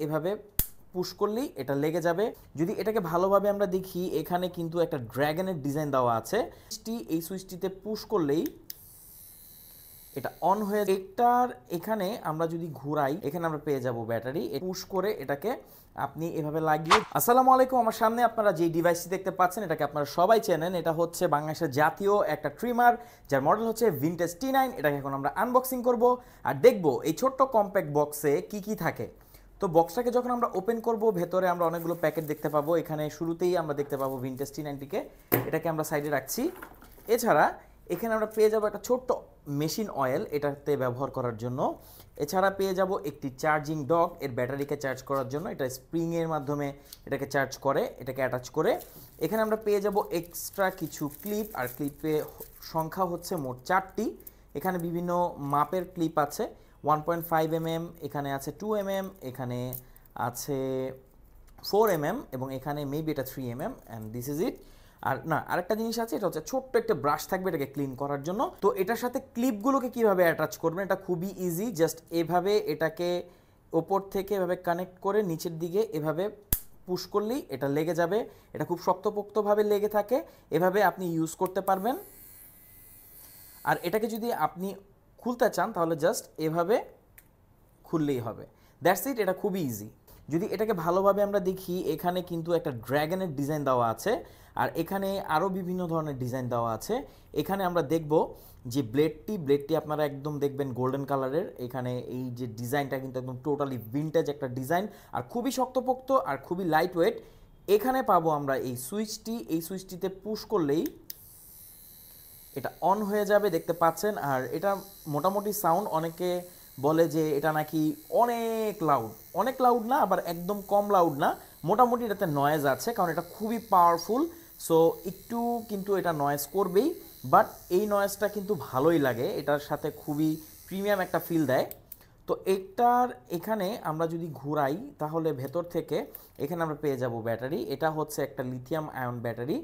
এভাবে পুশ করলেই এটা লেগে যাবে। যদি এটাকে ভালোভাবে আমরা দেখি, এখানে কিন্তু একটা ড্রাগনের ডিজাইন দেওয়া আছে। এই সুইচটিতে পুশ করলেই এটা অন হয়ে এটার এখানে আমরা যদি ঘুরাই, এখানে আমরা পেয়ে যাব ব্যাটারি। পুশ করে এটাকে আপনি এভাবে লাগিয়ে। আসসালামু আলাইকুম, আমার সামনে আপনারা যে ডিভাইসটি দেখতে পাচ্ছেন এটাকে আপনারা সবাই চেনেন। এটা হচ্ছে বাংলাদেশের জাতীয় একটা ট্রিমার, যার মডেল হচ্ছে ভিনটেজ T9। এটাকে এখন আমরা আনবক্সিং করব আর দেখব এই ছোট্ট কম্প্যাক্ট বক্সে কি কি থাকে। তো বক্সটাকে যখন আমরা ওপেন করব, ভেতরে আমরা অনেকগুলো প্যাকেট দেখতে পাবো। এখানে শুরুতেই আমরা দেখতে পাবো ভিনটেজ T9টিকে, এটাকে আমরা সাইডে রাখছি। এছাড়া এখানে আমরা পেয়ে যাব একটা ছোট্ট মেশিন অয়েল এটাতে ব্যবহার করার জন্য। এছাড়া পেয়ে যাব একটি চার্জিং ডক, এর ব্যাটারিকে চার্জ করার জন্য। এটা স্প্রিংয়ের মাধ্যমে এটাকে চার্জ করে, এটাকে অ্যাটাচ করে। এখানে আমরা পেয়ে যাব এক্সট্রা কিছু ক্লিপ, আর ক্লিপে সংখ্যা হচ্ছে মোট 4টি। এখানে বিভিন্ন মাপের ক্লিপ আছে, 1.5 mm, এখানে আছে 2 mm, এখানে আছে 4 mm, এবং এখানে মেবি এটা 3 mm, and this is it. আর না, আরেকটা জিনিস আছে, এটা হচ্ছে ছোট্ট একটা ব্রাশ থাকবে এটাকে ক্লিন করার জন্য। তো এটার সাথে ক্লিপগুলোকে কিভাবে অ্যাটাচ করবেন, এটা খুবই ইজি। জাস্ট এভাবে এটাকে ওপর থেকে এভাবে কানেক্ট করে নিচের দিকে এভাবে পুশ করলেই এটা লেগে যাবে। এটা খুব শক্তপোক্তভাবে লেগে থাকে, এভাবে আপনি ইউজ করতে পারবেন। আর এটাকে যদি আপনি খুলতে চান তাহলে জাস্ট এভাবে খুললেই হবে, দ্যাটস ইট। এটা খুবই ইজি। যদি এটাকে ভালোভাবে আমরা দেখি, এখানে কিন্তু একটা ড্রাগনের ডিজাইন দেওয়া আছে, আর এখানে আরও বিভিন্ন ধরনের ডিজাইন দেওয়া আছে। এখানে আমরা দেখব যে ব্লেডটি আপনারা একদম দেখবেন গোল্ডেন কালারের। এখানে এই যে ডিজাইনটা কিন্তু একদম টোটালি ভিনটেজ একটা ডিজাইন, আর খুবই শক্তপোক্ত আর খুবই লাইট ওয়েট। এখানে পাবো আমরা এই সুইচটিতে পুশ করলেই এটা অন হয়ে যাবে, দেখতে পাচ্ছেন। আর এটা মোটামুটি সাউন্ড, অনেকে বলে যে এটা নাকি অনেক লাউড না, আবার একদম কম লাউড না, মোটামুটি এটাতে নয়েজ আছে, কারণ এটা খুবই পাওয়ারফুল। সো একটু কিন্তু এটা নয়েজ করবেই, বাট এই নয়েজটা কিন্তু ভালোই লাগে, এটার সাথে খুবই প্রিমিয়াম একটা ফিল দেয়। তো এটার এখানে আমরা যদি ঘুরাই, তাহলে ভেতর থেকে এখানে আমরা পেয়ে যাব ব্যাটারি। এটা হচ্ছে একটা লিথিয়াম আয়ন ব্যাটারি।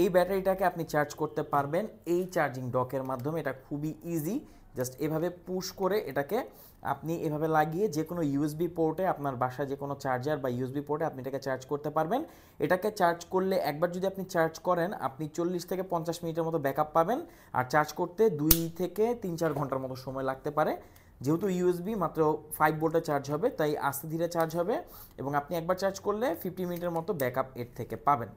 এই ব্যাটারিটাকে আপনি চার্জ করতে পারবেন এই চার্জিং ডকের মাধ্যমে। এটা খুবই ইজি, জাস্ট এভাবে পুশ করে এটাকে আপনি এভাবে লাগিয়ে যে কোনো ইউএসবি পোর্টে, আপনার বাসায় যে কোনো চার্জার বা ইউএসবি পোর্টে আপনি এটাকে চার্জ করতে পারবেন। এটাকে চার্জ করলে, একবার যদি আপনি চার্জ করেন, আপনি 40 থেকে 50 মিনিটের মতো ব্যাকআপ পাবেন। আর চার্জ করতে 2 থেকে 3-4 ঘন্টার মতো সময় লাগতে পারে। যেহেতু ইউএসবি মাত্র 5 ভোল্টে চার্জ হবে, তাই আস্তে ধীরে চার্জ হবে, এবং আপনি একবার চার্জ করলে 50 মিনিটের মতো ব্যাকআপ এর থেকে পাবেন।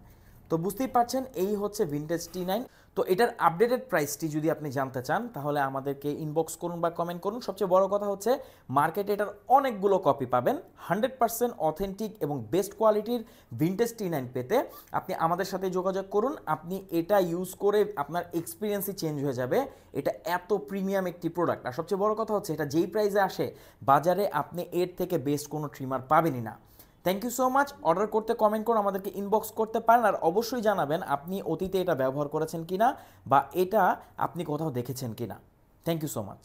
তো বুঝতেই পারছেন, এই হচ্ছে ভিনটেজ T9। তো এটার আপডেটেড প্রাইসটি যদি আপনি জানতে চান, তাহলে আমাদেরকে ইনবক্স করুন বা কমেন্ট করুন। সবচেয়ে বড় কথা হচ্ছে, মার্কেটে এটার অনেকগুলো কপি পাবেন। 100% অথেন্টিক এবং বেস্ট কোয়ালিটির ভিনটেজ T9 পেতে আপনি আমাদের সাথে যোগাযোগ করুন। আপনি এটা ইউজ করে আপনার এক্সপিরিয়েন্সই চেঞ্জ হয়ে যাবে। এটা এত প্রিমিয়াম একটি প্রোডাক্ট, আর সবচেয়ে বড় কথা হচ্ছে, এটা যেই প্রাইসে আসে বাজারে আপনি এর থেকে বেস্ট কোনো ট্রিমার পাবেনই না। Thank you so much. Order করতে কমেন্ট করুন, আমাদেরকে ইনবক্স করতে পারেন, আর অবশ্যই জানাবেন আপনি অতীতে এটা ব্যবহার করেছেন কিনা, বা এটা আপনি কোথাও দেখেছেন কিনা। Thank you so much.